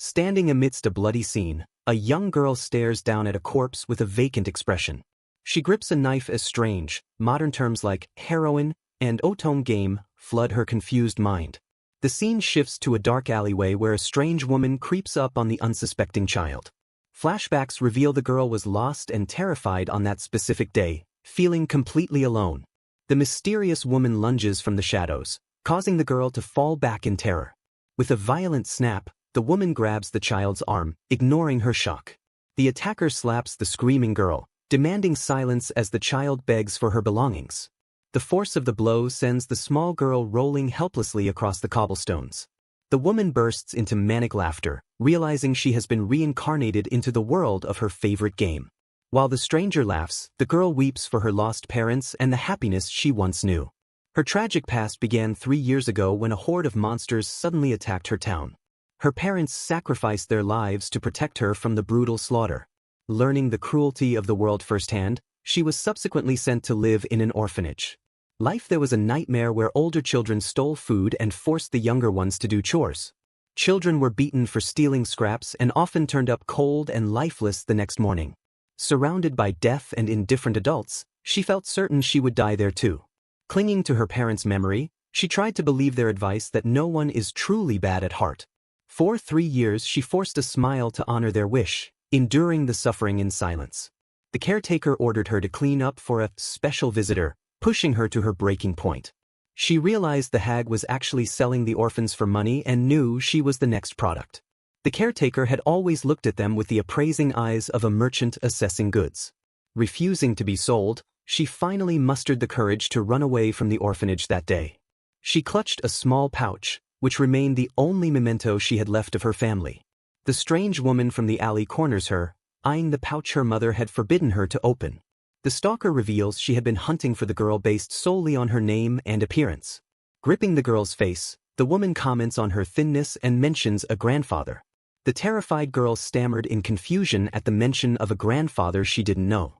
Standing amidst a bloody scene, a young girl stares down at a corpse with a vacant expression. She grips a knife as strange, modern terms like heroine and otome game flood her confused mind. The scene shifts to a dark alleyway where a strange woman creeps up on the unsuspecting child. Flashbacks reveal the girl was lost and terrified on that specific day, feeling completely alone. The mysterious woman lunges from the shadows, causing the girl to fall back in terror. With a violent snap, the woman grabs the child's arm, ignoring her shock. The attacker slaps the screaming girl, demanding silence as the child begs for her belongings. The force of the blow sends the small girl rolling helplessly across the cobblestones. The woman bursts into manic laughter, realizing she has been reincarnated into the world of her favorite game. While the stranger laughs, the girl weeps for her lost parents and the happiness she once knew. Her tragic past began 3 years ago when a horde of monsters suddenly attacked her town. Her parents sacrificed their lives to protect her from the brutal slaughter. Learning the cruelty of the world firsthand, she was subsequently sent to live in an orphanage. Life there was a nightmare where older children stole food and forced the younger ones to do chores. Children were beaten for stealing scraps and often turned up cold and lifeless the next morning. Surrounded by death and indifferent adults, she felt certain she would die there too. Clinging to her parents' memory, she tried to believe their advice that no one is truly bad at heart. For 3 years she forced a smile to honor their wish, enduring the suffering in silence. The caretaker ordered her to clean up for a special visitor, pushing her to her breaking point. She realized the hag was actually selling the orphans for money and knew she was the next product. The caretaker had always looked at them with the appraising eyes of a merchant assessing goods. Refusing to be sold, she finally mustered the courage to run away from the orphanage that day. She clutched a small pouch, which remained the only memento she had left of her family. The strange woman from the alley corners her, eyeing the pouch her mother had forbidden her to open. The stalker reveals she had been hunting for the girl based solely on her name and appearance. Gripping the girl's face, the woman comments on her thinness and mentions a grandfather. The terrified girl stammered in confusion at the mention of a grandfather she didn't know.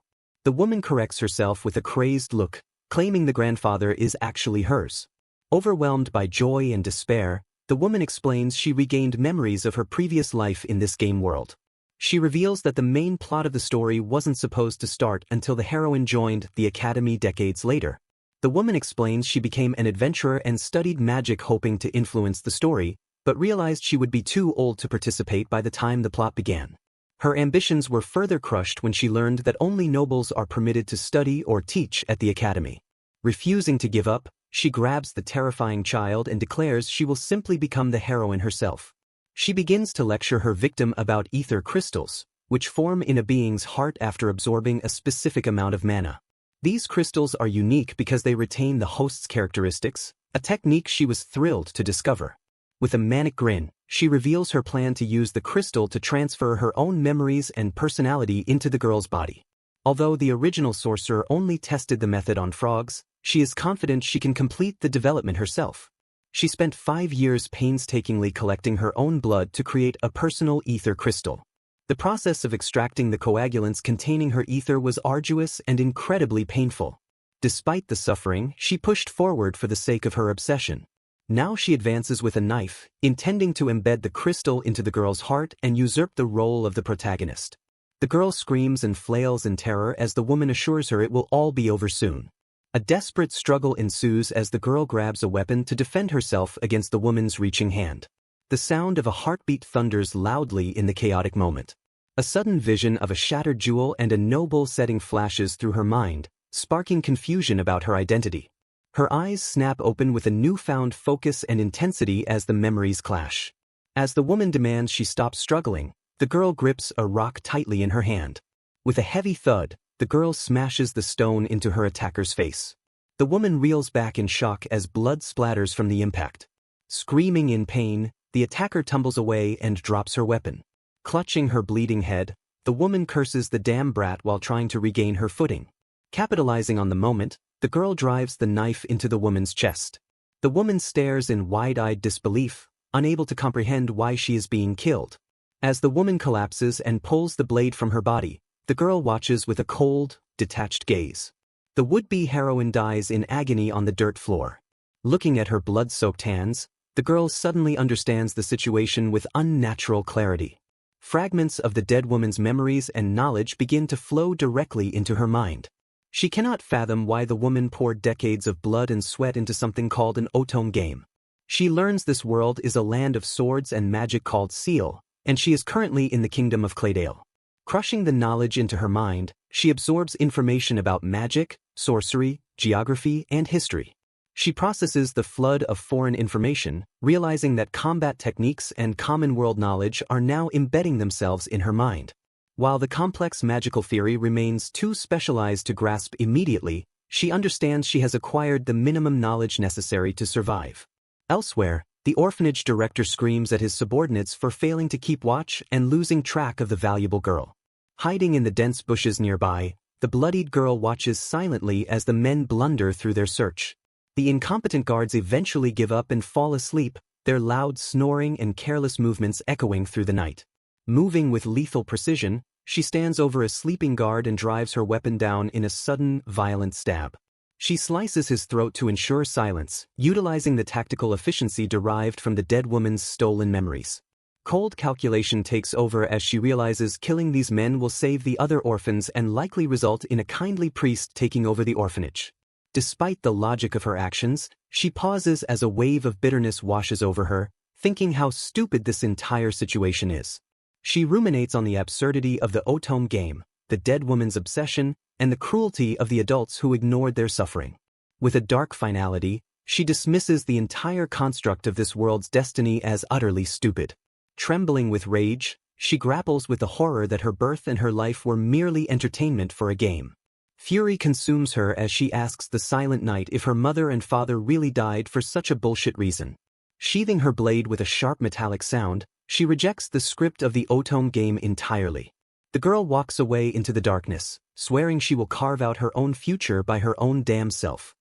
The woman corrects herself with a crazed look, claiming the grandfather is actually hers. Overwhelmed by joy and despair, the woman explains she regained memories of her previous life in this game world. She reveals that the main plot of the story wasn't supposed to start until the heroine joined the academy decades later. The woman explains she became an adventurer and studied magic hoping to influence the story, but realized she would be too old to participate by the time the plot began. Her ambitions were further crushed when she learned that only nobles are permitted to study or teach at the academy. Refusing to give up, she grabs the terrifying child and declares she will simply become the heroine herself. She begins to lecture her victim about ether crystals, which form in a being's heart after absorbing a specific amount of mana. These crystals are unique because they retain the host's characteristics, a technique she was thrilled to discover. With a manic grin, she reveals her plan to use the crystal to transfer her own memories and personality into the girl's body. Although the original sorcerer only tested the method on frogs, she is confident she can complete the development herself. She spent 5 years painstakingly collecting her own blood to create a personal ether crystal. The process of extracting the coagulants containing her ether was arduous and incredibly painful. Despite the suffering, she pushed forward for the sake of her obsession. Now she advances with a knife, intending to embed the crystal into the girl's heart and usurp the role of the protagonist. The girl screams and flails in terror as the woman assures her it will all be over soon. A desperate struggle ensues as the girl grabs a weapon to defend herself against the woman's reaching hand. The sound of a heartbeat thunders loudly in the chaotic moment. A sudden vision of a shattered jewel and a noble setting flashes through her mind, sparking confusion about her identity. Her eyes snap open with a newfound focus and intensity as the memories clash. As the woman demands she stop struggling, the girl grips a rock tightly in her hand. With a heavy thud, the girl smashes the stone into her attacker's face. The woman reels back in shock as blood splatters from the impact. Screaming in pain, the attacker tumbles away and drops her weapon. Clutching her bleeding head, the woman curses the damn brat while trying to regain her footing. Capitalizing on the moment, the girl drives the knife into the woman's chest. The woman stares in wide-eyed disbelief, unable to comprehend why she is being killed. As the woman collapses and pulls the blade from her body, the girl watches with a cold, detached gaze. The would-be heroine dies in agony on the dirt floor. Looking at her blood-soaked hands, The girl suddenly understands the situation with unnatural clarity. Fragments of the dead woman's memories and knowledge begin to flow directly into her mind. She cannot fathom why the woman poured decades of blood and sweat into something called an Otome game. She learns this world is a land of swords and magic called Seal, and she is currently in the kingdom of Claydale. Crushing the knowledge into her mind, she absorbs information about magic, sorcery, geography, and history. She processes the flood of foreign information, realizing that combat techniques and common world knowledge are now embedding themselves in her mind. While the complex magical theory remains too specialized to grasp immediately, she understands she has acquired the minimum knowledge necessary to survive. Elsewhere, the orphanage director screams at his subordinates for failing to keep watch and losing track of the valuable girl. Hiding in the dense bushes nearby, the bloodied girl watches silently as the men blunder through their search. The incompetent guards eventually give up and fall asleep, their loud snoring and careless movements echoing through the night. Moving with lethal precision, she stands over a sleeping guard and drives her weapon down in a sudden, violent stab. She slices his throat to ensure silence, utilizing the tactical efficiency derived from the dead woman's stolen memories. Cold calculation takes over as she realizes killing these men will save the other orphans and likely result in a kindly priest taking over the orphanage. Despite the logic of her actions, she pauses as a wave of bitterness washes over her, thinking how stupid this entire situation is. She ruminates on the absurdity of the Otome game, the dead woman's obsession, and the cruelty of the adults who ignored their suffering. With a dark finality, she dismisses the entire construct of this world's destiny as utterly stupid. Trembling with rage, she grapples with the horror that her birth and her life were merely entertainment for a game. Fury consumes her as she asks the Silent Knight if her mother and father really died for such a bullshit reason. Sheathing her blade with a sharp metallic sound, she rejects the script of the Otome game entirely. The girl walks away into the darkness, swearing she will carve out her own future by her own damn self.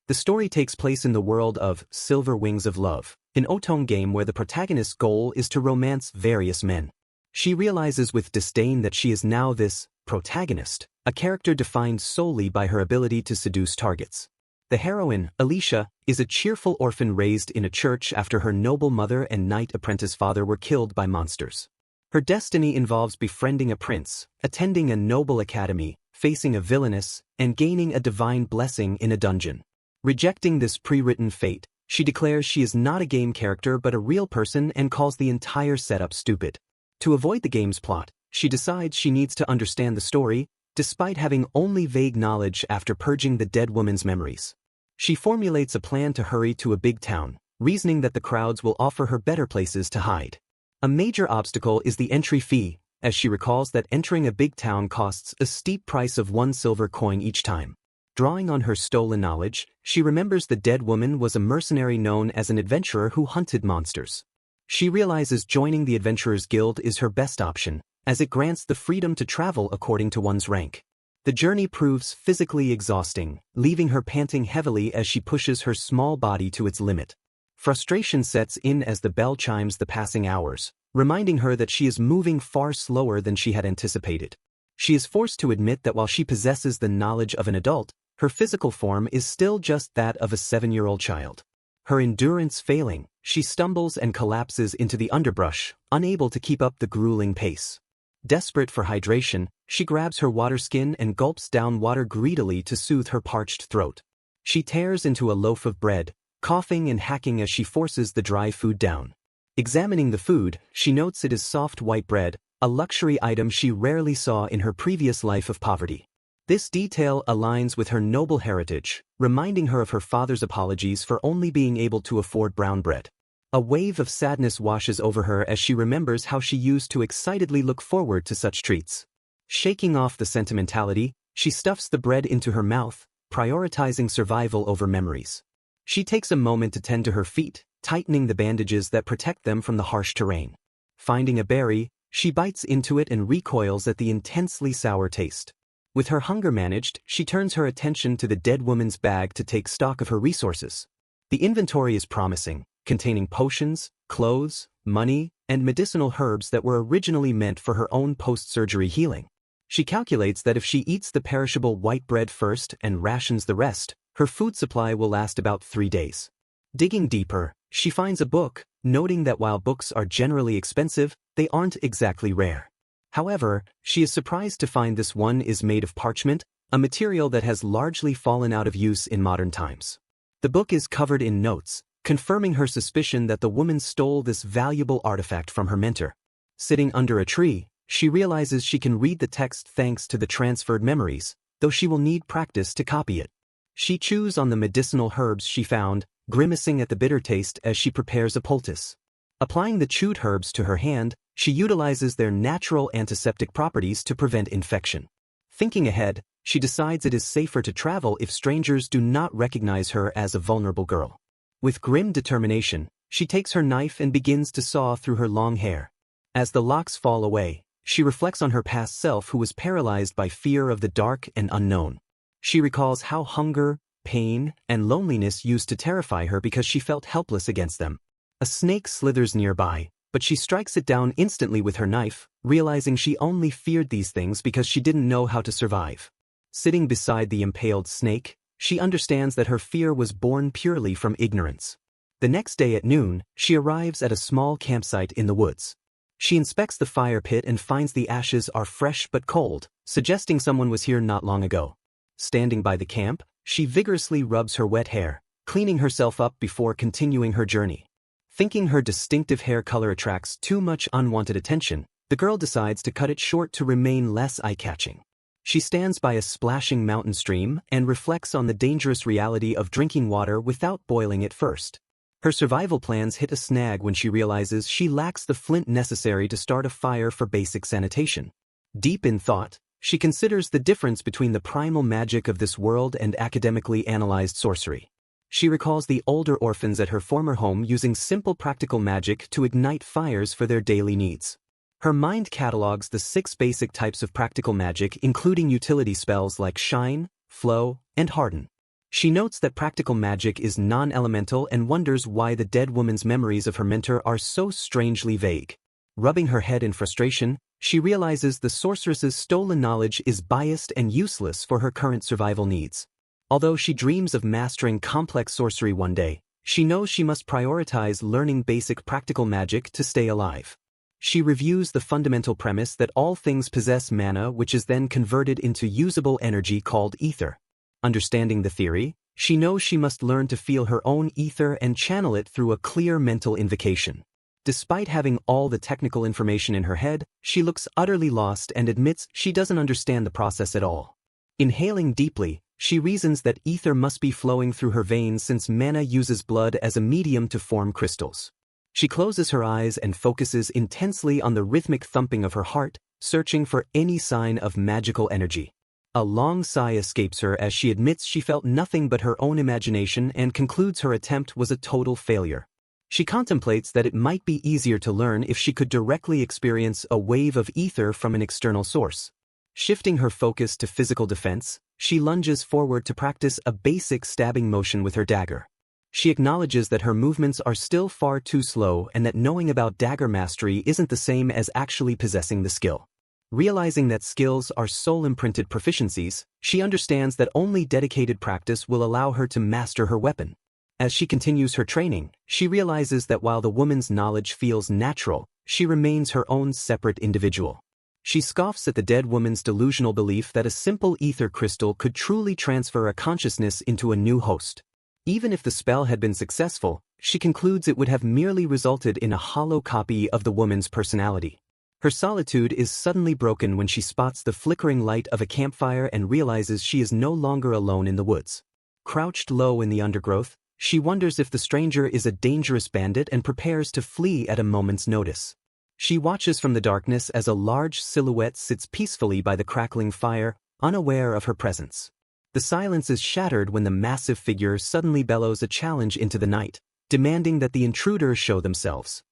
The story takes place in the world of Silver Wings of Love, an Otome game where the protagonist's goal is to romance various men. She realizes with disdain that she is now this protagonist, a character defined solely by her ability to seduce targets. The heroine, Alicia, is a cheerful orphan raised in a church after her noble mother and knight apprentice father were killed by monsters. Her destiny involves befriending a prince, attending a noble academy, facing a villainess, and gaining a divine blessing in a dungeon. Rejecting this pre-written fate, she declares she is not a game character but a real person and calls the entire setup stupid. To avoid the game's plot, she decides she needs to understand the story, despite having only vague knowledge after purging the dead woman's memories. She formulates a plan to hurry to a big town, reasoning that the crowds will offer her better places to hide. A major obstacle is the entry fee, as she recalls that entering a big town costs a steep price of 1 silver coin each time. Drawing on her stolen knowledge, she remembers the dead woman was a mercenary known as an adventurer who hunted monsters. She realizes joining the Adventurers Guild is her best option, as it grants the freedom to travel according to one's rank. The journey proves physically exhausting, leaving her panting heavily as she pushes her small body to its limit. Frustration sets in as the bell chimes the passing hours, reminding her that she is moving far slower than she had anticipated. She is forced to admit that while she possesses the knowledge of an adult, her physical form is still just that of a 7-year-old child. Her endurance failing, she stumbles and collapses into the underbrush, unable to keep up the grueling pace. Desperate for hydration, she grabs her water skin and gulps down water greedily to soothe her parched throat. She tears into a loaf of bread, coughing and hacking as she forces the dry food down. Examining the food, she notes it is soft white bread, a luxury item she rarely saw in her previous life of poverty. This detail aligns with her noble heritage, reminding her of her father's apologies for only being able to afford brown bread. A wave of sadness washes over her as she remembers how she used to excitedly look forward to such treats. Shaking off the sentimentality, she stuffs the bread into her mouth, prioritizing survival over memories. She takes a moment to tend to her feet, tightening the bandages that protect them from the harsh terrain. Finding a berry, she bites into it and recoils at the intensely sour taste. With her hunger managed, she turns her attention to the dead woman's bag to take stock of her resources. The inventory is promising, containing potions, clothes, money, and medicinal herbs that were originally meant for her own post-surgery healing. She calculates that if she eats the perishable white bread first and rations the rest, her food supply will last about 3 days. Digging deeper, she finds a book, noting that while books are generally expensive, they aren't exactly rare. However, she is surprised to find this one is made of parchment, a material that has largely fallen out of use in modern times. The book is covered in notes, confirming her suspicion that the woman stole this valuable artifact from her mentor. Sitting under a tree, she realizes she can read the text thanks to the transferred memories, though she will need practice to copy it. She chews on the medicinal herbs she found, grimacing at the bitter taste as she prepares a poultice. Applying the chewed herbs to her hand, she utilizes their natural antiseptic properties to prevent infection. Thinking ahead, she decides it is safer to travel if strangers do not recognize her as a vulnerable girl. With grim determination, she takes her knife and begins to saw through her long hair. As the locks fall away, she reflects on her past self who was paralyzed by fear of the dark and unknown. She recalls how hunger, pain, and loneliness used to terrify her because she felt helpless against them. A snake slithers nearby, but she strikes it down instantly with her knife, realizing she only feared these things because she didn't know how to survive. Sitting beside the impaled snake, she understands that her fear was born purely from ignorance. The next day at noon, she arrives at a small campsite in the woods. She inspects the fire pit and finds the ashes are fresh but cold, suggesting someone was here not long ago. Standing by the camp, she vigorously rubs her wet hair, cleaning herself up before continuing her journey. Thinking her distinctive hair color attracts too much unwanted attention, the girl decides to cut it short to remain less eye-catching. She stands by a splashing mountain stream and reflects on the dangerous reality of drinking water without boiling it first. Her survival plans hit a snag when she realizes she lacks the flint necessary to start a fire for basic sanitation. Deep in thought, she considers the difference between the primal magic of this world and academically analyzed sorcery. She recalls the older orphans at her former home using simple practical magic to ignite fires for their daily needs. Her mind catalogs the 6 basic types of practical magic, including utility spells like Shine, Flow, and Harden. She notes that practical magic is non-elemental and wonders why the dead woman's memories of her mentor are so strangely vague. Rubbing her head in frustration, she realizes the sorceress's stolen knowledge is biased and useless for her current survival needs. Although she dreams of mastering complex sorcery one day, she knows she must prioritize learning basic practical magic to stay alive. She reviews the fundamental premise that all things possess mana, which is then converted into usable energy called ether. Understanding the theory, she knows she must learn to feel her own ether and channel it through a clear mental invocation. Despite having all the technical information in her head, she looks utterly lost and admits she doesn't understand the process at all. Inhaling deeply, she reasons that ether must be flowing through her veins since mana uses blood as a medium to form crystals. She closes her eyes and focuses intensely on the rhythmic thumping of her heart, searching for any sign of magical energy. A long sigh escapes her as she admits she felt nothing but her own imagination and concludes her attempt was a total failure. She contemplates that it might be easier to learn if she could directly experience a wave of ether from an external source. Shifting her focus to physical defense, she lunges forward to practice a basic stabbing motion with her dagger. She acknowledges that her movements are still far too slow and that knowing about dagger mastery isn't the same as actually possessing the skill. Realizing that skills are soul-imprinted proficiencies, she understands that only dedicated practice will allow her to master her weapon. As she continues her training, she realizes that while the woman's knowledge feels natural, she remains her own separate individual. She scoffs at the dead woman's delusional belief that a simple ether crystal could truly transfer a consciousness into a new host. Even if the spell had been successful, she concludes it would have merely resulted in a hollow copy of the woman's personality. Her solitude is suddenly broken when she spots the flickering light of a campfire and realizes she is no longer alone in the woods. Crouched low in the undergrowth, she wonders if the stranger is a dangerous bandit and prepares to flee at a moment's notice. She watches from the darkness as a large silhouette sits peacefully by the crackling fire, unaware of her presence. The silence is shattered when the massive figure suddenly bellows a challenge into the night, demanding that the intruder show themselves.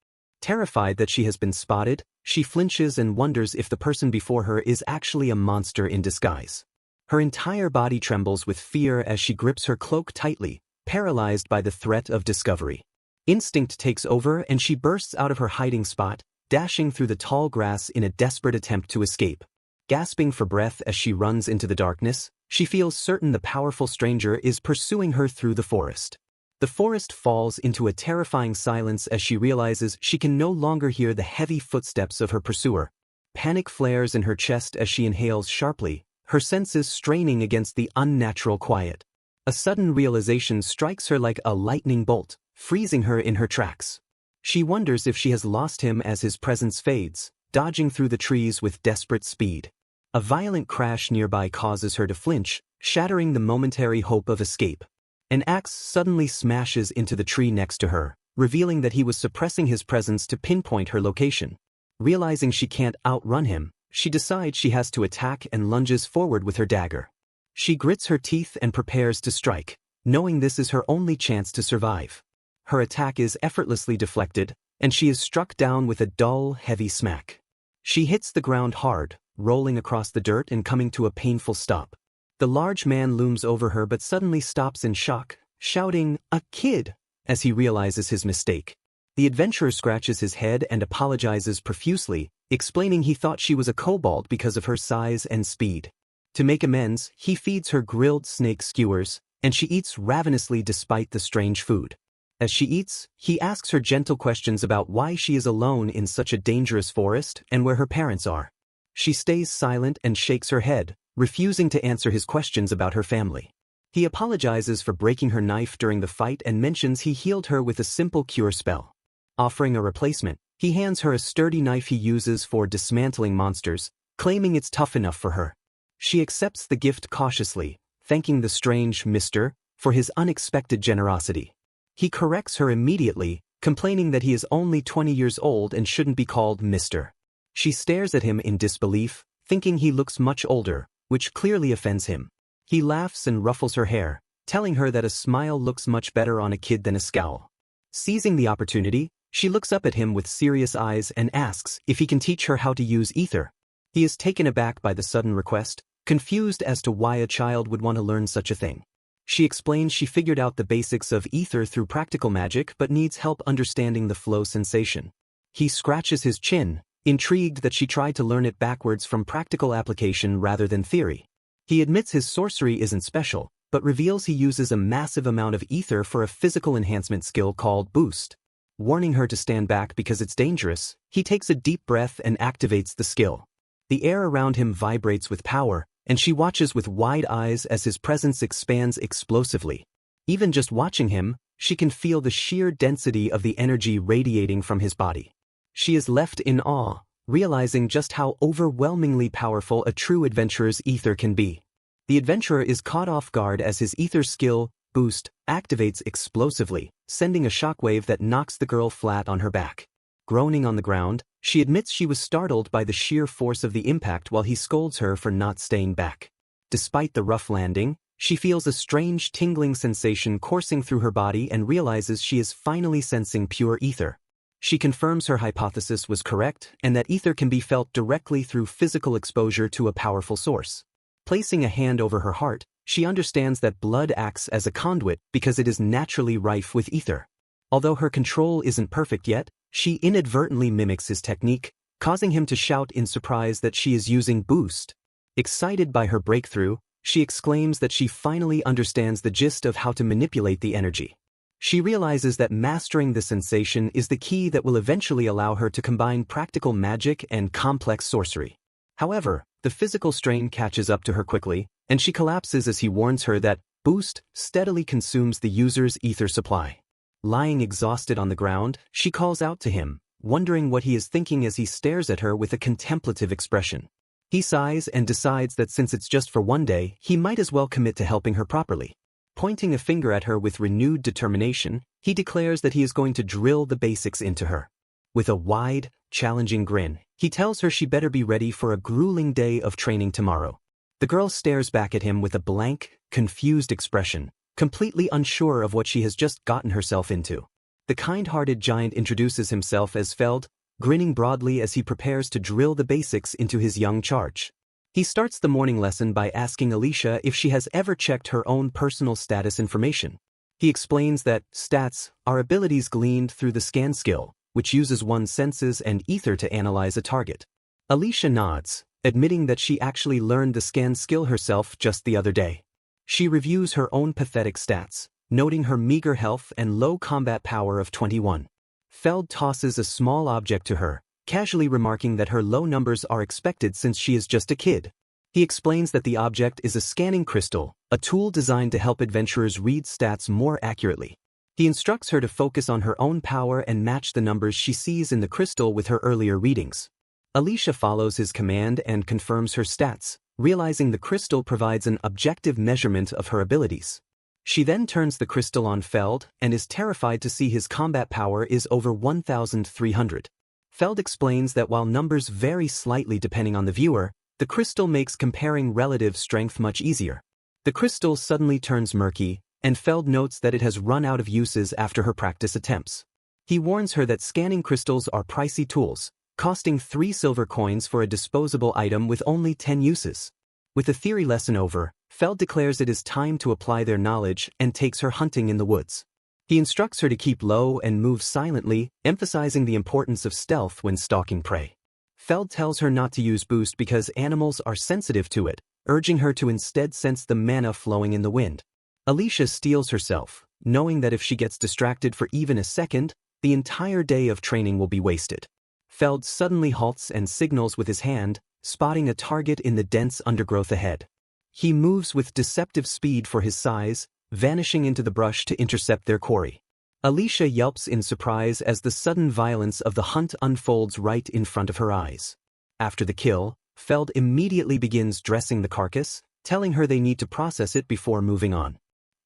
Terrified that she has been spotted, she flinches and wonders if the person before her is actually a monster in disguise. Her entire body trembles with fear as she grips her cloak tightly, paralyzed by the threat of discovery. Instinct takes over and she bursts out of her hiding spot, dashing through the tall grass in a desperate attempt to escape. Gasping for breath as she runs into the darkness, she feels certain the powerful stranger is pursuing her through the forest. The forest falls into a terrifying silence as she realizes she can no longer hear the heavy footsteps of her pursuer. Panic flares in her chest as she inhales sharply, her senses straining against the unnatural quiet. A sudden realization strikes her like a lightning bolt, freezing her in her tracks. She wonders if she has lost him as his presence fades, dodging through the trees with desperate speed. A violent crash nearby causes her to flinch, shattering the momentary hope of escape. An axe suddenly smashes into the tree next to her, revealing that he was suppressing his presence to pinpoint her location. Realizing she can't outrun him, she decides she has to attack and lunges forward with her dagger. She grits her teeth and prepares to strike, knowing this is her only chance to survive. Her attack is effortlessly deflected, and she is struck down with a dull, heavy smack. She hits the ground hard, rolling across the dirt and coming to a painful stop. The large man looms over her but suddenly stops in shock, shouting, "A kid!" as he realizes his mistake. The adventurer scratches his head and apologizes profusely, explaining he thought she was a kobold because of her size and speed. To make amends, he feeds her grilled snake skewers, and she eats ravenously despite the strange food. As she eats, he asks her gentle questions about why she is alone in such a dangerous forest and where her parents are. She stays silent and shakes her head, refusing to answer his questions about her family. He apologizes for breaking her knife during the fight and mentions he healed her with a simple cure spell. Offering a replacement, he hands her a sturdy knife he uses for dismantling monsters, claiming it's tough enough for her. She accepts the gift cautiously, thanking the strange Mr. for his unexpected generosity. He corrects her immediately, complaining that he is only 20 years old and shouldn't be called Mr. She stares at him in disbelief, thinking he looks much older, which clearly offends him. He laughs and ruffles her hair, telling her that a smile looks much better on a kid than a scowl. Seizing the opportunity, she looks up at him with serious eyes and asks if he can teach her how to use ether. He is taken aback by the sudden request, confused as to why a child would want to learn such a thing. She explains she figured out the basics of ether through practical magic but needs help understanding the flow sensation. He scratches his chin, intrigued that she tried to learn it backwards from practical application rather than theory. He admits his sorcery isn't special, but reveals he uses a massive amount of ether for a physical enhancement skill called boost. Warning her to stand back because it's dangerous, he takes a deep breath and activates the skill. The air around him vibrates with power, and she watches with wide eyes as his presence expands explosively. Even just watching him, she can feel the sheer density of the energy radiating from his body. She is left in awe, realizing just how overwhelmingly powerful a true adventurer's ether can be. The adventurer is caught off guard as his ether skill, boost, activates explosively, sending a shockwave that knocks the girl flat on her back. Groaning on the ground, she admits she was startled by the sheer force of the impact while he scolds her for not staying back. Despite the rough landing, she feels a strange tingling sensation coursing through her body and realizes she is finally sensing pure ether. She confirms her hypothesis was correct and that ether can be felt directly through physical exposure to a powerful source. Placing a hand over her heart, she understands that blood acts as a conduit because it is naturally rife with ether. Although her control isn't perfect yet, she inadvertently mimics his technique, causing him to shout in surprise that she is using boost. Excited by her breakthrough, she exclaims that she finally understands the gist of how to manipulate the energy. She realizes that mastering the sensation is the key that will eventually allow her to combine practical magic and complex sorcery. However, the physical strain catches up to her quickly, and she collapses as he warns her that boost steadily consumes the user's ether supply. Lying exhausted on the ground, she calls out to him, wondering what he is thinking as he stares at her with a contemplative expression. He sighs and decides that since it's just for one day, he might as well commit to helping her properly. Pointing a finger at her with renewed determination, he declares that he is going to drill the basics into her. With a wide, challenging grin, he tells her she better be ready for a grueling day of training tomorrow. The girl stares back at him with a blank, confused expression, completely unsure of what she has just gotten herself into. The kind-hearted giant introduces himself as Feld, grinning broadly as he prepares to drill the basics into his young charge. He starts the morning lesson by asking Alicia if she has ever checked her own personal status information. He explains that stats are abilities gleaned through the scan skill, which uses one's senses and ether to analyze a target. Alicia nods, admitting that she actually learned the scan skill herself just the other day. She reviews her own pathetic stats, noting her meager health and low combat power of 21. Feld tosses a small object to her, casually remarking that her low numbers are expected since she is just a kid. He explains that the object is a scanning crystal, a tool designed to help adventurers read stats more accurately. He instructs her to focus on her own power and match the numbers she sees in the crystal with her earlier readings. Alicia follows his command and confirms her stats, realizing the crystal provides an objective measurement of her abilities. She then turns the crystal on Feld and is terrified to see his combat power is over 1,300. Feld explains that while numbers vary slightly depending on the viewer, the crystal makes comparing relative strength much easier. The crystal suddenly turns murky, and Feld notes that it has run out of uses after her practice attempts. He warns her that scanning crystals are pricey tools, costing 3 silver coins for a disposable item with only 10 uses. With the theory lesson over, Feld declares it is time to apply their knowledge and takes her hunting in the woods. He instructs her to keep low and move silently, emphasizing the importance of stealth when stalking prey. Feld tells her not to use boost because animals are sensitive to it, urging her to instead sense the mana flowing in the wind. Alicia steels herself, knowing that if she gets distracted for even a second, the entire day of training will be wasted. Feld suddenly halts and signals with his hand, spotting a target in the dense undergrowth ahead. He moves with deceptive speed for his size, vanishing into the brush to intercept their quarry. Alicia yelps in surprise as the sudden violence of the hunt unfolds right in front of her eyes. After the kill, Feld immediately begins dressing the carcass, telling her they need to process it before moving on.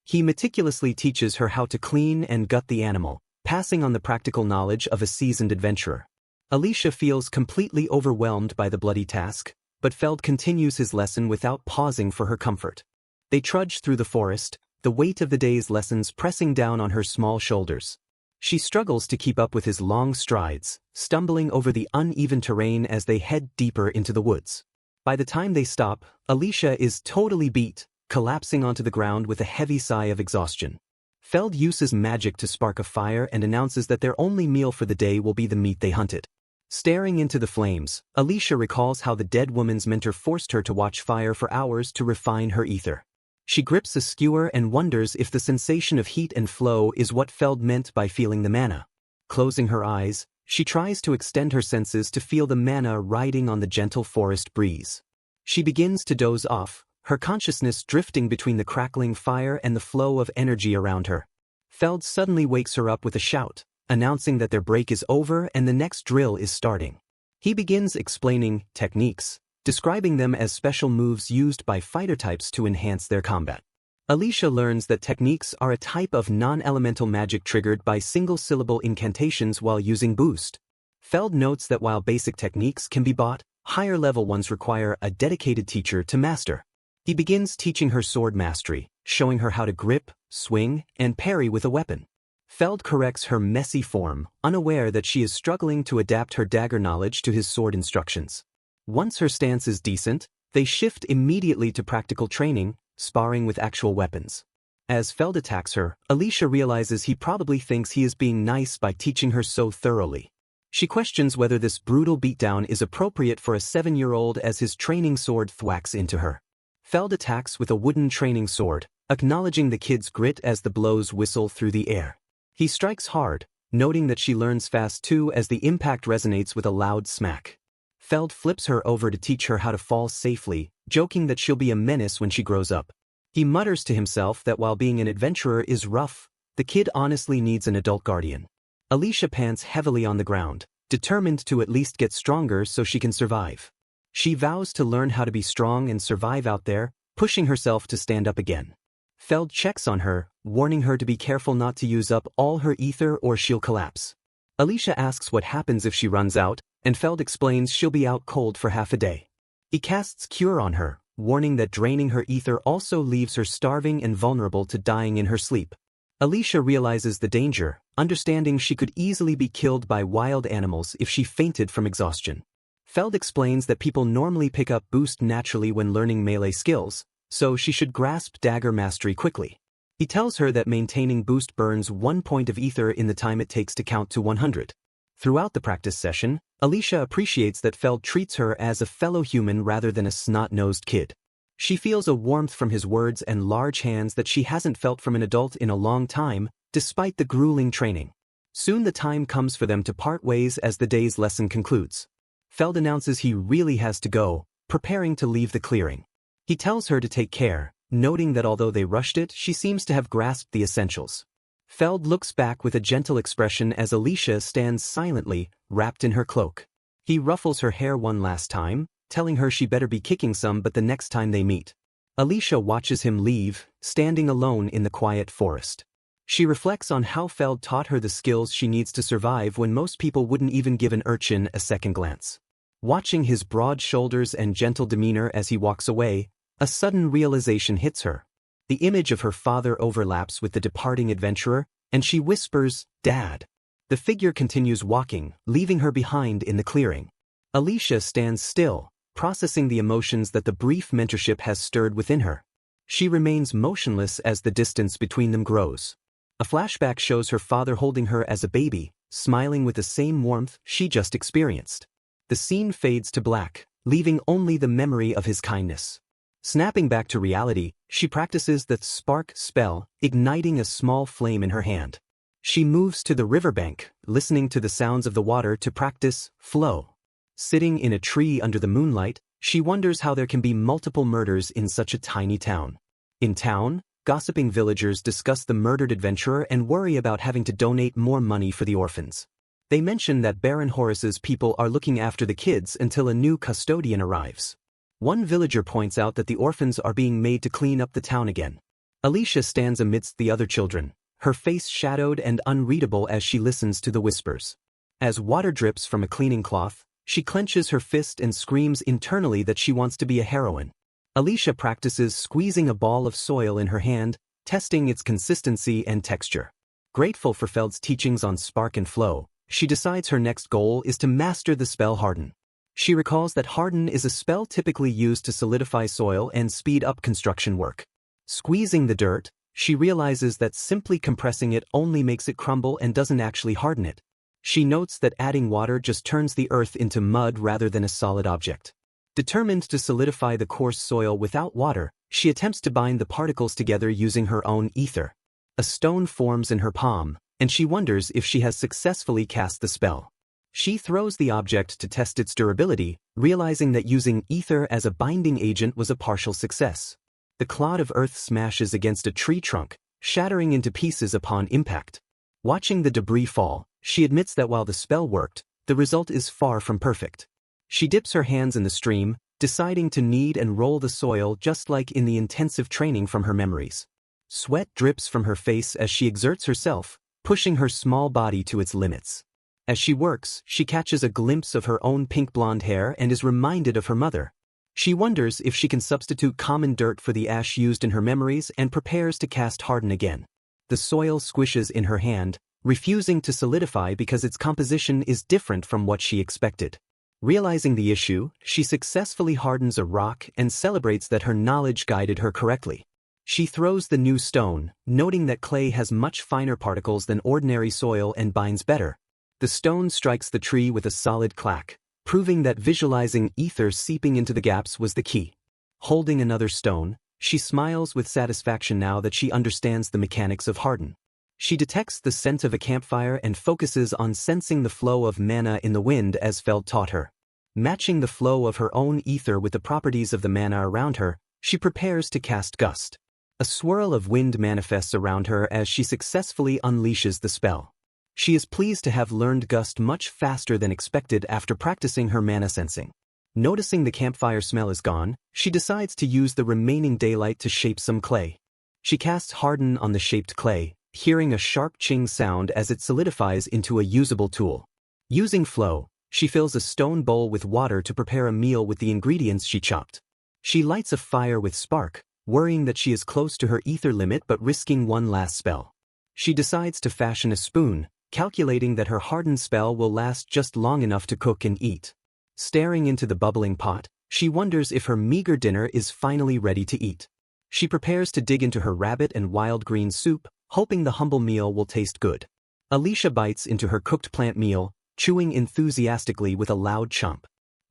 He meticulously teaches her how to clean and gut the animal, passing on the practical knowledge of a seasoned adventurer. Alicia feels completely overwhelmed by the bloody task, but Feld continues his lesson without pausing for her comfort. They trudge through the forest, the weight of the day's lessons pressing down on her small shoulders. She struggles to keep up with his long strides, stumbling over the uneven terrain as they head deeper into the woods. By the time they stop, Alicia is totally beat, collapsing onto the ground with a heavy sigh of exhaustion. Feld uses magic to spark a fire and announces that their only meal for the day will be the meat they hunted. Staring into the flames, Alicia recalls how the dead woman's mentor forced her to watch fire for hours to refine her ether. She grips a skewer and wonders if the sensation of heat and flow is what Feld meant by feeling the mana. Closing her eyes, she tries to extend her senses to feel the mana riding on the gentle forest breeze. She begins to doze off, her consciousness drifting between the crackling fire and the flow of energy around her. Feld suddenly wakes her up with a shout, announcing that their break is over and the next drill is starting. He begins explaining techniques, describing them as special moves used by fighter types to enhance their combat. Alicia learns that techniques are a type of non-elemental magic triggered by single-syllable incantations while using boost. Feld notes that while basic techniques can be bought, higher-level ones require a dedicated teacher to master. He begins teaching her sword mastery, showing her how to grip, swing, and parry with a weapon. Feld corrects her messy form, unaware that she is struggling to adapt her dagger knowledge to his sword instructions. Once her stance is decent, they shift immediately to practical training, sparring with actual weapons. As Feld attacks her, Alicia realizes he probably thinks he is being nice by teaching her so thoroughly. She questions whether this brutal beatdown is appropriate for a 7-year-old as his training sword thwacks into her. Feld attacks with a wooden training sword, acknowledging the kid's grit as the blows whistle through the air. He strikes hard, noting that she learns fast too as the impact resonates with a loud smack. Feld flips her over to teach her how to fall safely, joking that she'll be a menace when she grows up. He mutters to himself that while being an adventurer is rough, the kid honestly needs an adult guardian. Alicia pants heavily on the ground, determined to at least get stronger so she can survive. She vows to learn how to be strong and survive out there, pushing herself to stand up again. Feld checks on her, warning her to be careful not to use up all her ether or she'll collapse. Alicia asks what happens if she runs out, and Feld explains she'll be out cold for half a day. He casts Cure on her, warning that draining her ether also leaves her starving and vulnerable to dying in her sleep. Alicia realizes the danger, understanding she could easily be killed by wild animals if she fainted from exhaustion. Feld explains that people normally pick up boost naturally when learning melee skills, so she should grasp dagger mastery quickly. He tells her that maintaining boost burns 1 point of ether in the time it takes to count to 100. Throughout the practice session, Alicia appreciates that Feld treats her as a fellow human rather than a snot-nosed kid. She feels a warmth from his words and large hands that she hasn't felt from an adult in a long time, despite the grueling training. Soon the time comes for them to part ways as the day's lesson concludes. Feld announces he really has to go, preparing to leave the clearing. He tells her to take care, noting that although they rushed it, she seems to have grasped the essentials. Feld looks back with a gentle expression as Alicia stands silently, wrapped in her cloak. He ruffles her hair one last time, telling her she better be kicking some but the next time they meet. Alicia watches him leave, standing alone in the quiet forest. She reflects on how Feld taught her the skills she needs to survive when most people wouldn't even give an urchin a second glance. Watching his broad shoulders and gentle demeanor as he walks away, a sudden realization hits her. The image of her father overlaps with the departing adventurer, and she whispers, "Dad." The figure continues walking, leaving her behind in the clearing. Alicia stands still, processing the emotions that the brief mentorship has stirred within her. She remains motionless as the distance between them grows. A flashback shows her father holding her as a baby, smiling with the same warmth she just experienced. The scene fades to black, leaving only the memory of his kindness. Snapping back to reality, she practices the spark spell, igniting a small flame in her hand. She moves to the riverbank, listening to the sounds of the water to practice flow. Sitting in a tree under the moonlight, she wonders how there can be multiple murders in such a tiny town. In town, gossiping villagers discuss the murdered adventurer and worry about having to donate more money for the orphans. They mention that Baron Horace's people are looking after the kids until a new custodian arrives. One villager points out that the orphans are being made to clean up the town again. Alicia stands amidst the other children, her face shadowed and unreadable as she listens to the whispers. As water drips from a cleaning cloth, she clenches her fist and screams internally that she wants to be a heroine. Alicia practices squeezing a ball of soil in her hand, testing its consistency and texture. Grateful for Feld's teachings on spark and flow, she decides her next goal is to master the spell Harden. She recalls that Harden is a spell typically used to solidify soil and speed up construction work. Squeezing the dirt, she realizes that simply compressing it only makes it crumble and doesn't actually harden it. She notes that adding water just turns the earth into mud rather than a solid object. Determined to solidify the coarse soil without water, she attempts to bind the particles together using her own ether. A stone forms in her palm, and she wonders if she has successfully cast the spell. She throws the object to test its durability, realizing that using ether as a binding agent was a partial success. The clod of earth smashes against a tree trunk, shattering into pieces upon impact. Watching the debris fall, she admits that while the spell worked, the result is far from perfect. She dips her hands in the stream, deciding to knead and roll the soil just like in the intensive training from her memories. Sweat drips from her face as she exerts herself, pushing her small body to its limits. As she works, she catches a glimpse of her own pink blonde hair and is reminded of her mother. She wonders if she can substitute common dirt for the ash used in her memories and prepares to cast Harden again. The soil squishes in her hand, refusing to solidify because its composition is different from what she expected. Realizing the issue, she successfully hardens a rock and celebrates that her knowledge guided her correctly. She throws the new stone, noting that clay has much finer particles than ordinary soil and binds better. The stone strikes the tree with a solid clack, proving that visualizing ether seeping into the gaps was the key. Holding another stone, she smiles with satisfaction now that she understands the mechanics of Harden. She detects the scent of a campfire and focuses on sensing the flow of mana in the wind as Feld taught her. Matching the flow of her own ether with the properties of the mana around her, she prepares to cast Gust. A swirl of wind manifests around her as she successfully unleashes the spell. She is pleased to have learned Gust much faster than expected after practicing her mana sensing. Noticing the campfire smell is gone, she decides to use the remaining daylight to shape some clay. She casts Harden on the shaped clay, hearing a sharp ching sound as it solidifies into a usable tool. Using flow, she fills a stone bowl with water to prepare a meal with the ingredients she chopped. She lights a fire with spark, worrying that she is close to her ether limit but risking one last spell. She decides to fashion a spoon, calculating that her hardened spell will last just long enough to cook and eat. Staring into the bubbling pot, she wonders if her meager dinner is finally ready to eat. She prepares to dig into her rabbit and wild green soup, hoping the humble meal will taste good. Alicia bites into her cooked plant meal, chewing enthusiastically with a loud chomp.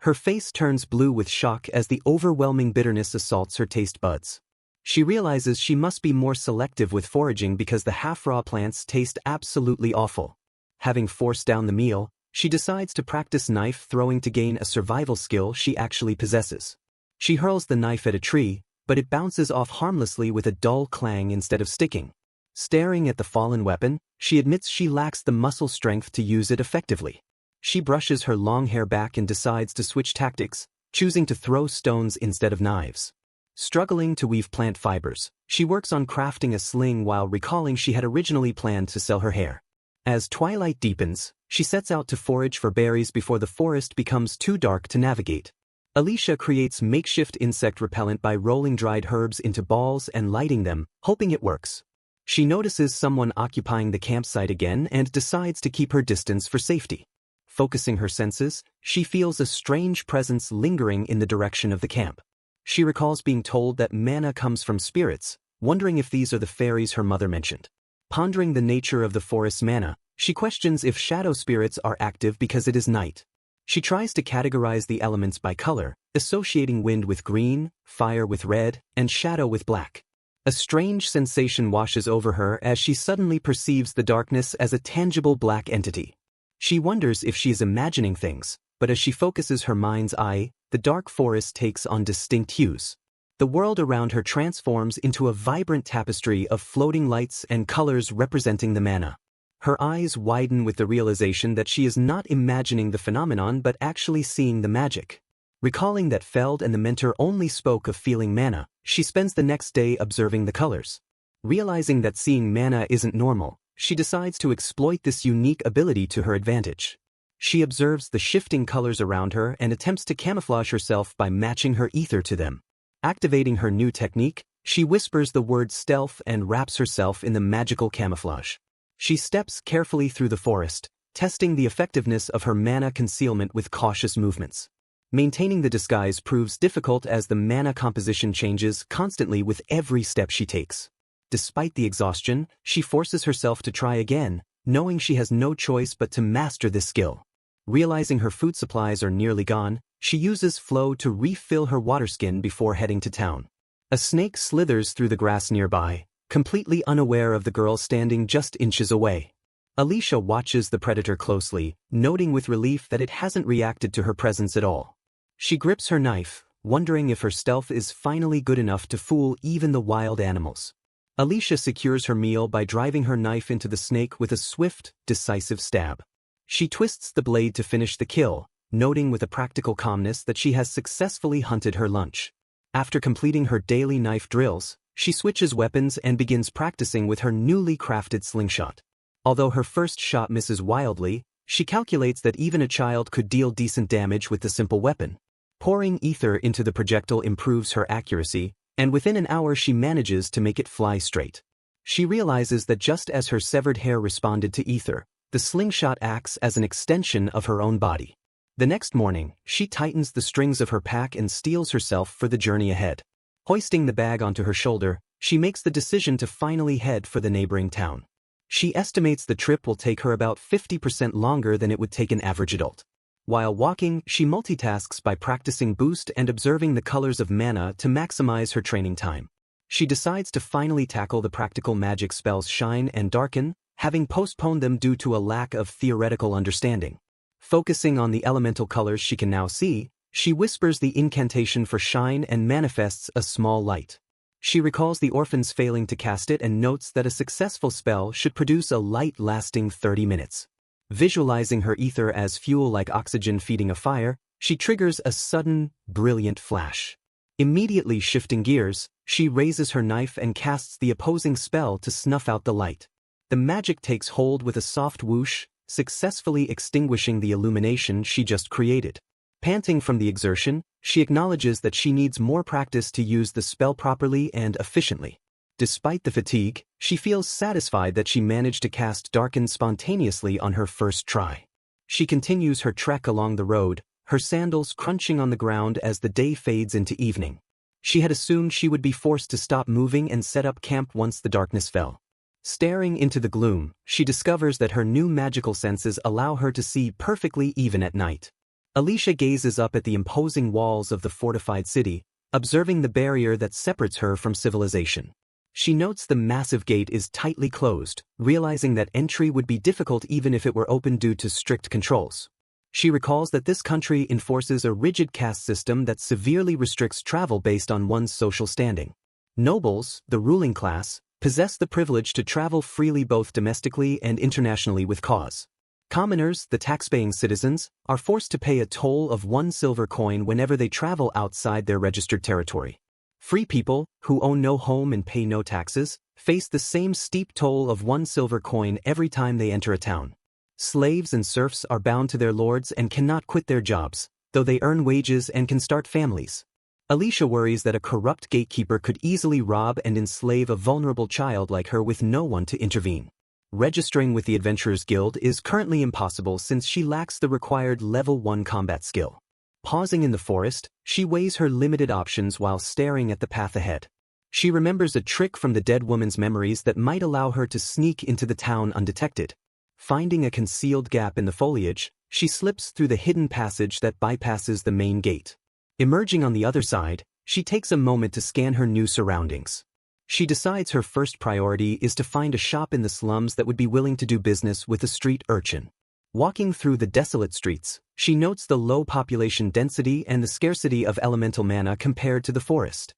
Her face turns blue with shock as the overwhelming bitterness assaults her taste buds. She realizes she must be more selective with foraging because the half-raw plants taste absolutely awful. Having forced down the meal, she decides to practice knife throwing to gain a survival skill she actually possesses. She hurls the knife at a tree, but it bounces off harmlessly with a dull clang instead of sticking. Staring at the fallen weapon, she admits she lacks the muscle strength to use it effectively. She brushes her long hair back and decides to switch tactics, choosing to throw stones instead of knives. Struggling to weave plant fibers, she works on crafting a sling while recalling she had originally planned to sell her hair. As twilight deepens, she sets out to forage for berries before the forest becomes too dark to navigate. Alicia creates makeshift insect repellent by rolling dried herbs into balls and lighting them, hoping it works. She notices someone occupying the campsite again and decides to keep her distance for safety. Focusing her senses, she feels a strange presence lingering in the direction of the camp. She recalls being told that mana comes from spirits, wondering if these are the fairies her mother mentioned. Pondering the nature of the forest's mana, she questions if shadow spirits are active because it is night. She tries to categorize the elements by color, associating wind with green, fire with red, and shadow with black. A strange sensation washes over her as she suddenly perceives the darkness as a tangible black entity. She wonders if she is imagining things, but as she focuses her mind's eye, the dark forest takes on distinct hues. The world around her transforms into a vibrant tapestry of floating lights and colors representing the mana. Her eyes widen with the realization that she is not imagining the phenomenon but actually seeing the magic. Recalling that Feld and the mentor only spoke of feeling mana, she spends the next day observing the colors. Realizing that seeing mana isn't normal, she decides to exploit this unique ability to her advantage. She observes the shifting colors around her and attempts to camouflage herself by matching her ether to them. Activating her new technique, she whispers the word stealth and wraps herself in the magical camouflage. She steps carefully through the forest, testing the effectiveness of her mana concealment with cautious movements. Maintaining the disguise proves difficult as the mana composition changes constantly with every step she takes. Despite the exhaustion, she forces herself to try again, knowing she has no choice but to master this skill. Realizing her food supplies are nearly gone, she uses flow to refill her water skin before heading to town. A snake slithers through the grass nearby, completely unaware of the girl standing just inches away. Alicia watches the predator closely, noting with relief that it hasn't reacted to her presence at all. She grips her knife, wondering if her stealth is finally good enough to fool even the wild animals. Alicia secures her meal by driving her knife into the snake with a swift, decisive stab. She twists the blade to finish the kill, noting with a practical calmness that she has successfully hunted her lunch. After completing her daily knife drills, she switches weapons and begins practicing with her newly crafted slingshot. Although her first shot misses wildly, she calculates that even a child could deal decent damage with the simple weapon. Pouring ether into the projectile improves her accuracy, and within an hour she manages to make it fly straight. She realizes that just as her severed hair responded to ether, the slingshot acts as an extension of her own body. The next morning, she tightens the strings of her pack and steels herself for the journey ahead. Hoisting the bag onto her shoulder, she makes the decision to finally head for the neighboring town. She estimates the trip will take her about 50% longer than it would take an average adult. While walking, she multitasks by practicing boost and observing the colors of mana to maximize her training time. She decides to finally tackle the practical magic spells Shine and Darken, having postponed them due to a lack of theoretical understanding. Focusing on the elemental colors she can now see, she whispers the incantation for Shine and manifests a small light. She recalls the orphans failing to cast it and notes that a successful spell should produce a light lasting 30 minutes. Visualizing her ether as fuel like oxygen feeding a fire, she triggers a sudden, brilliant flash. Immediately shifting gears, she raises her knife and casts the opposing spell to snuff out the light. The magic takes hold with a soft whoosh, successfully extinguishing the illumination she just created. Panting from the exertion, she acknowledges that she needs more practice to use the spell properly and efficiently. Despite the fatigue, she feels satisfied that she managed to cast Darken spontaneously on her first try. She continues her trek along the road, her sandals crunching on the ground as the day fades into evening. She had assumed she would be forced to stop moving and set up camp once the darkness fell. Staring into the gloom, she discovers that her new magical senses allow her to see perfectly even at night. Alicia gazes up at the imposing walls of the fortified city, observing the barrier that separates her from civilization. She notes the massive gate is tightly closed, realizing that entry would be difficult even if it were open due to strict controls. She recalls that this country enforces a rigid caste system that severely restricts travel based on one's social standing. Nobles, the ruling class, possess the privilege to travel freely both domestically and internationally with cause. Commoners, the tax-paying citizens, are forced to pay a toll of 1 silver coin whenever they travel outside their registered territory. Free people, who own no home and pay no taxes, face the same steep toll of 1 silver coin every time they enter a town. Slaves and serfs are bound to their lords and cannot quit their jobs, though they earn wages and can start families. Alicia worries that a corrupt gatekeeper could easily rob and enslave a vulnerable child like her with no one to intervene. Registering with the Adventurers Guild is currently impossible since she lacks the required level 1 combat skill. Pausing in the forest, she weighs her limited options while staring at the path ahead. She remembers a trick from the dead woman's memories that might allow her to sneak into the town undetected. Finding a concealed gap in the foliage, she slips through the hidden passage that bypasses the main gate. Emerging on the other side, she takes a moment to scan her new surroundings. She decides her first priority is to find a shop in the slums that would be willing to do business with a street urchin. Walking through the desolate streets, she notes the low population density and the scarcity of elemental mana compared to the forest.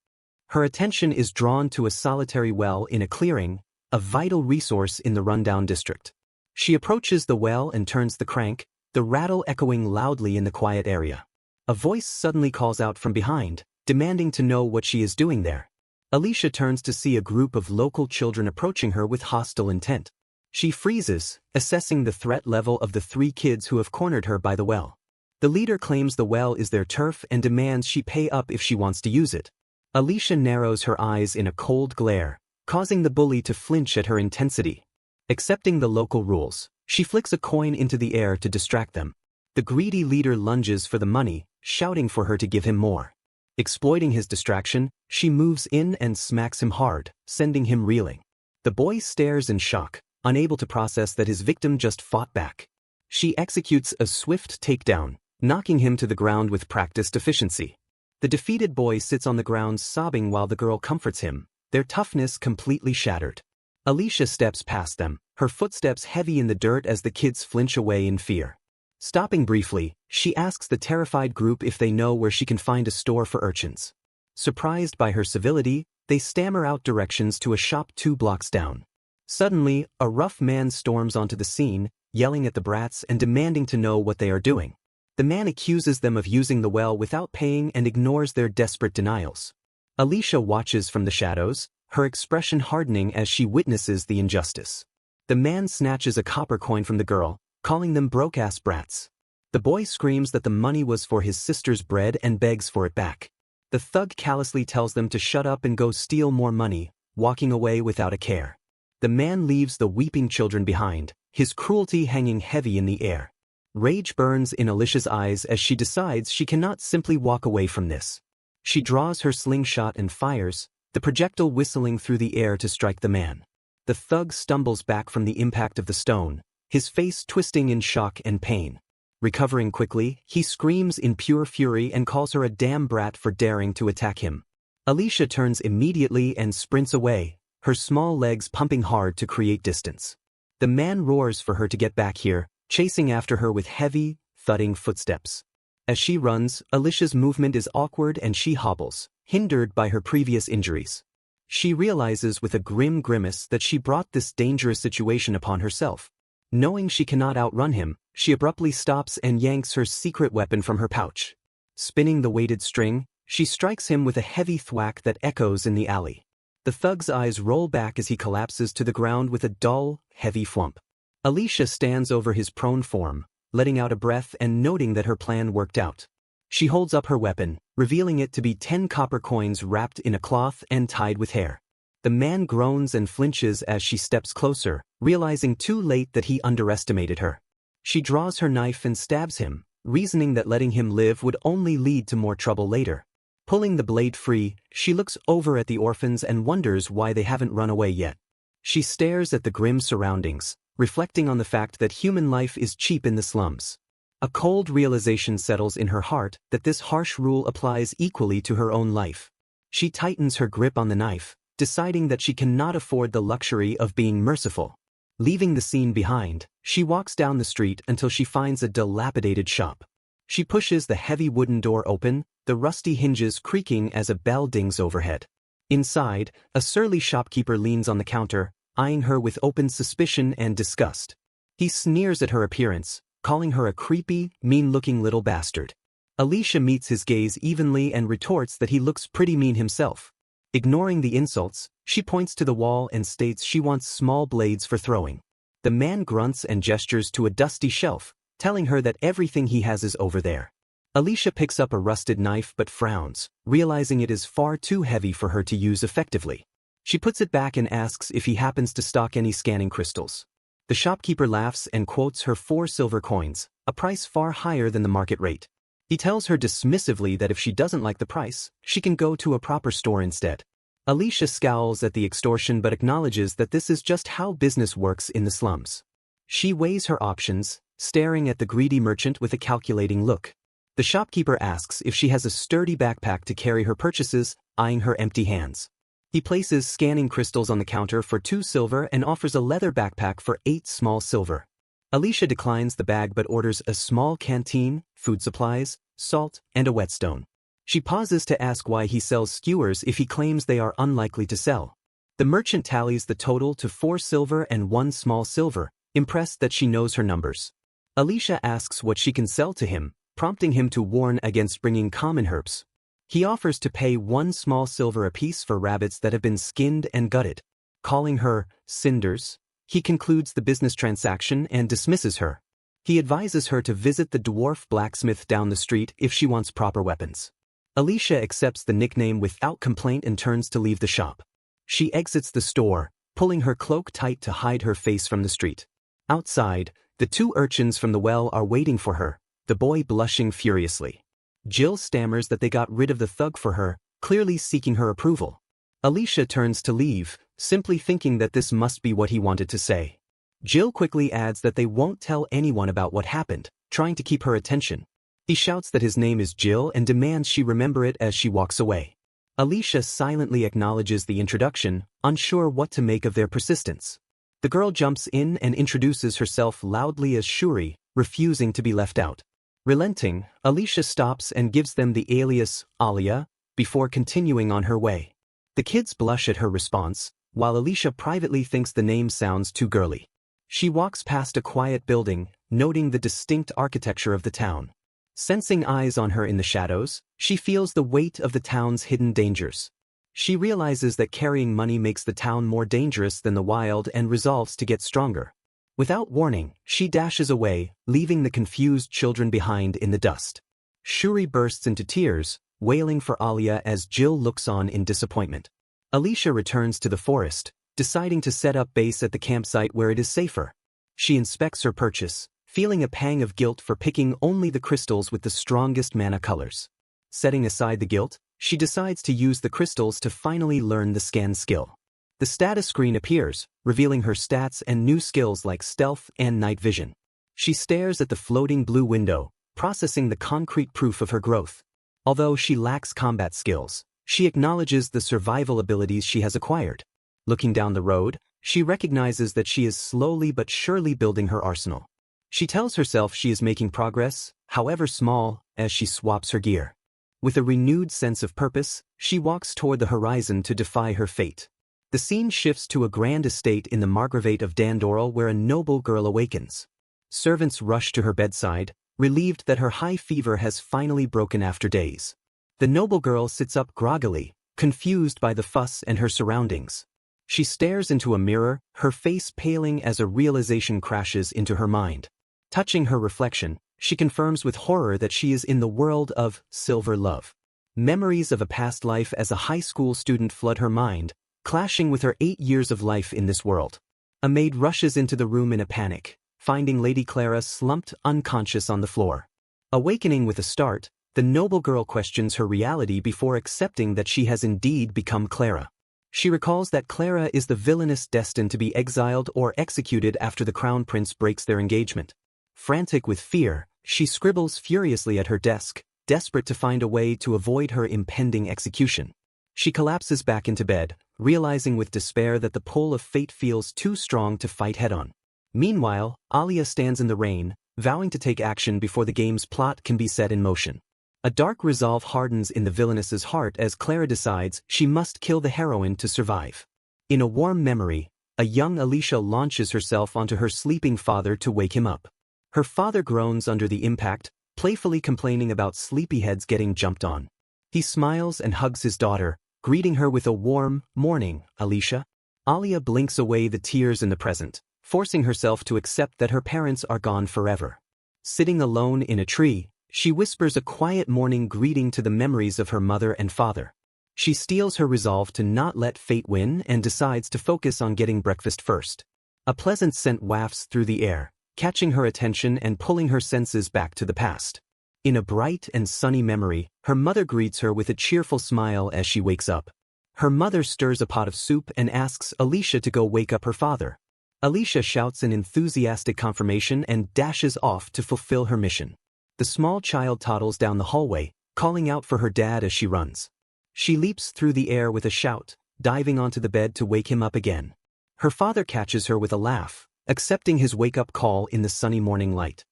Her attention is drawn to a solitary well in a clearing, a vital resource in the rundown district. She approaches the well and turns the crank, the rattle echoing loudly in the quiet area. A voice suddenly calls out from behind, demanding to know what she is doing there. Alicia turns to see a group of local children approaching her with hostile intent. She freezes, assessing the threat level of the 3 kids who have cornered her by the well. The leader claims the well is their turf and demands she pay up if she wants to use it. Alicia narrows her eyes in a cold glare, causing the bully to flinch at her intensity. Accepting the local rules, she flicks a coin into the air to distract them. The greedy leader lunges for the money, shouting for her to give him more. Exploiting his distraction, she moves in and smacks him hard, sending him reeling. The boy stares in shock, unable to process that his victim just fought back. She executes a swift takedown, knocking him to the ground with practiced efficiency. The defeated boy sits on the ground sobbing while the girl comforts him, their toughness completely shattered. Alicia steps past them, her footsteps heavy in the dirt as the kids flinch away in fear. Stopping briefly, she asks the terrified group if they know where she can find a store for urchins. Surprised by her civility, they stammer out directions to a shop 2 blocks down. Suddenly, a rough man storms onto the scene, yelling at the brats and demanding to know what they are doing. The man accuses them of using the well without paying and ignores their desperate denials. Alicia watches from the shadows, her expression hardening as she witnesses the injustice. The man snatches a copper coin from the girl, calling them broke-ass brats. The boy screams that the money was for his sister's bread and begs for it back. The thug callously tells them to shut up and go steal more money, walking away without a care. The man leaves the weeping children behind, his cruelty hanging heavy in the air. Rage burns in Alicia's eyes as she decides she cannot simply walk away from this. She draws her slingshot and fires, the projectile whistling through the air to strike the man. The thug stumbles back from the impact of the stone, his face twisting in shock and pain. Recovering quickly, he screams in pure fury and calls her a damn brat for daring to attack him. Alicia turns immediately and sprints away, her small legs pumping hard to create distance. The man roars for her to get back here, chasing after her with heavy, thudding footsteps. As she runs, Alicia's movement is awkward and she hobbles, hindered by her previous injuries. She realizes with a grim grimace that she brought this dangerous situation upon herself. Knowing she cannot outrun him, she abruptly stops and yanks her secret weapon from her pouch. Spinning the weighted string, she strikes him with a heavy thwack that echoes in the alley. The thug's eyes roll back as he collapses to the ground with a dull, heavy thwump. Alicia stands over his prone form, letting out a breath and noting that her plan worked out. She holds up her weapon, revealing it to be 10 copper coins wrapped in a cloth and tied with hair. The man groans and flinches as she steps closer, realizing too late that he underestimated her. She draws her knife and stabs him, reasoning that letting him live would only lead to more trouble later. Pulling the blade free, she looks over at the orphans and wonders why they haven't run away yet. She stares at the grim surroundings, reflecting on the fact that human life is cheap in the slums. A cold realization settles in her heart that this harsh rule applies equally to her own life. She tightens her grip on the knife, deciding that she cannot afford the luxury of being merciful. Leaving the scene behind, she walks down the street until she finds a dilapidated shop. She pushes the heavy wooden door open, the rusty hinges creaking as a bell dings overhead. Inside, a surly shopkeeper leans on the counter, eyeing her with open suspicion and disgust. He sneers at her appearance, calling her a creepy, mean-looking little bastard. Alicia meets his gaze evenly and retorts that he looks pretty mean himself. Ignoring the insults, she points to the wall and states she wants small blades for throwing. The man grunts and gestures to a dusty shelf, telling her that everything he has is over there. Alicia picks up a rusted knife but frowns, realizing it is far too heavy for her to use effectively. She puts it back and asks if he happens to stock any scanning crystals. The shopkeeper laughs and quotes her 4 silver coins, a price far higher than the market rate. He tells her dismissively that if she doesn't like the price, she can go to a proper store instead. Alicia scowls at the extortion but acknowledges that this is just how business works in the slums. She weighs her options, staring at the greedy merchant with a calculating look. The shopkeeper asks if she has a sturdy backpack to carry her purchases, eyeing her empty hands. He places scanning crystals on the counter for 2 silver and offers a leather backpack for 8 small silver. Alicia declines the bag but orders a small canteen, food supplies, salt, and a whetstone. She pauses to ask why he sells skewers if he claims they are unlikely to sell. The merchant tallies the total to 4 silver and 1 small silver, impressed that she knows her numbers. Alicia asks what she can sell to him, prompting him to warn against bringing common herbs. He offers to pay 1 small silver apiece for rabbits that have been skinned and gutted. Calling her cinders, he concludes the business transaction and dismisses her. He advises her to visit the dwarf blacksmith down the street if she wants proper weapons. Alicia accepts the nickname without complaint and turns to leave the shop. She exits the store, pulling her cloak tight to hide her face from the street. Outside, the 2 urchins from the well are waiting for her, the boy blushing furiously. Jill stammers that they got rid of the thug for her, clearly seeking her approval. Alicia turns to leave, simply thinking that this must be what he wanted to say. Jill quickly adds that they won't tell anyone about what happened, trying to keep her attention. He shouts that his name is Jill and demands she remember it as she walks away. Alicia silently acknowledges the introduction, unsure what to make of their persistence. The girl jumps in and introduces herself loudly as Shuri, refusing to be left out. Relenting, Alicia stops and gives them the alias, Alia, before continuing on her way. The kids blush at her response, while Alicia privately thinks the name sounds too girly. She walks past a quiet building, noting the distinct architecture of the town. Sensing eyes on her in the shadows, she feels the weight of the town's hidden dangers. She realizes that carrying money makes the town more dangerous than the wild and resolves to get stronger. Without warning, she dashes away, leaving the confused children behind in the dust. Shuri bursts into tears, wailing for Alia as Jill looks on in disappointment. Alicia returns to the forest, deciding to set up base at the campsite where it is safer. She inspects her purchase, feeling a pang of guilt for picking only the crystals with the strongest mana colors. Setting aside the guilt, she decides to use the crystals to finally learn the scan skill. The status screen appears, revealing her stats and new skills like stealth and night vision. She stares at the floating blue window, processing the concrete proof of her growth. Although she lacks combat skills, she acknowledges the survival abilities she has acquired. Looking down the road, she recognizes that she is slowly but surely building her arsenal. She tells herself she is making progress, however small, as she swaps her gear. With a renewed sense of purpose, she walks toward the horizon to defy her fate. The scene shifts to a grand estate in the Margravate of Dandorl where a noble girl awakens. Servants rush to her bedside, relieved that her high fever has finally broken after days. The noble girl sits up groggily, confused by the fuss and her surroundings. She stares into a mirror, her face paling as a realization crashes into her mind. Touching her reflection, she confirms with horror that she is in the world of silver love. Memories of a past life as a high school student flood her mind, clashing with her 8 years of life in this world. A maid rushes into the room in a panic, finding Lady Clara slumped unconscious on the floor. Awakening with a start, the noble girl questions her reality before accepting that she has indeed become Clara. She recalls that Clara is the villainess destined to be exiled or executed after the crown prince breaks their engagement. Frantic with fear, She scribbles furiously at her desk, desperate to find a way to avoid her impending execution. She collapses back into bed, realizing with despair that the pull of fate feels too strong to fight head-on. Meanwhile, Alicia stands in the rain, vowing to take action before the game's plot can be set in motion. A dark resolve hardens in the villainess's heart as Clara decides she must kill the heroine to survive. In a warm memory, a young Alicia launches herself onto her sleeping father to wake him up. Her father groans under the impact, playfully complaining about sleepyheads getting jumped on. He smiles and hugs his daughter, greeting her with a warm, "Morning, Alicia." Alicia blinks away the tears in the present, forcing herself to accept that her parents are gone forever. Sitting alone in a tree, she whispers a quiet morning greeting to the memories of her mother and father. She steels her resolve to not let fate win and decides to focus on getting breakfast first. A pleasant scent wafts through the air, catching her attention and pulling her senses back to the past. In a bright and sunny memory, her mother greets her with a cheerful smile as she wakes up. Her mother stirs a pot of soup and asks Alicia to go wake up her father. Alicia shouts an enthusiastic confirmation and dashes off to fulfill her mission. The small child toddles down the hallway, calling out for her dad as she runs. She leaps through the air with a shout, diving onto the bed to wake him up again. Her father catches her with a laugh, accepting his wake-up call in the sunny morning light.